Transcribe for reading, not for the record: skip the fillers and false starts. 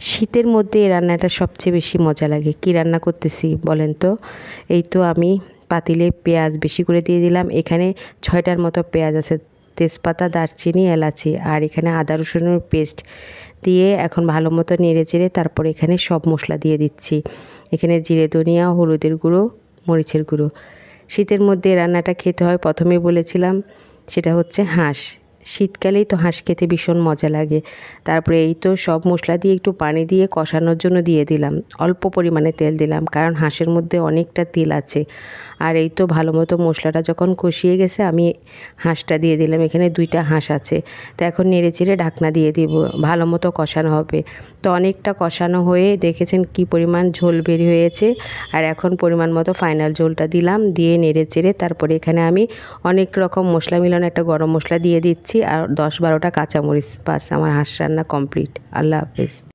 শীতের মধ্যে এই রান্নাটা সবচেয়ে বেশি মজা লাগে। কী রান্না করতেছি বলেন তো? এই তো আমি পাতিলে পেঁয়াজ বেশি করে দিয়ে দিলাম। এখানে ৬টার মতো পেঁয়াজ আছে, তেজপাতা, দারচিনি, এলাচি আর এখানে আদা রসুনের পেস্ট দিয়ে এখন ভালো মতো নেড়ে চেড়ে তারপরে এখানে সব মশলা দিয়ে দিচ্ছি। এখানে জিরে, ধনিয়া, হলুদের গুঁড়ো, মরিচের গুঁড়ো। শীতের মধ্যে এই রান্নাটা খেতে হয়, প্রথমেই বলেছিলাম, সেটা হচ্ছে হাঁস। শীতকালেই তো হাঁস খেতে ভীষণ মজা লাগে। তারপরে এই তো সব মশলা দিয়ে একটু পানি দিয়ে কষানোর জন্য দিয়ে দিলাম। অল্প পরিমাণে তেল দিলাম, কারণ হাঁসের মধ্যে অনেকটা তেল আছে। আর এই তো ভালো মতো মশলাটা যখন কষিয়ে গেছে আমি হাঁসটা দিয়ে দিলাম। এখানে 2টা হাঁস আছে। তো এখন নেড়েচেড়ে ঢাকনা দিয়ে দিব, ভালো মতো কষানো হবে। তো অনেকটা কষানো হয়ে দেখেছেন কি পরিমাণ ঝোল বের হয়েছে। আর এখন পরিমাণ মতো ফাইনাল ঝোলটা দিলাম, দিয়ে নেড়েচেড়ে তারপরে এখানে আমি অনেক রকম মশলা মিলানো একটা গরম মশলা দিয়ে দিচ্ছি আর 10-12টা কাঁচামরিচ। বাস, আমার হাঁস রান্না কমপ্লিট। আল্লাহ হাফেজ।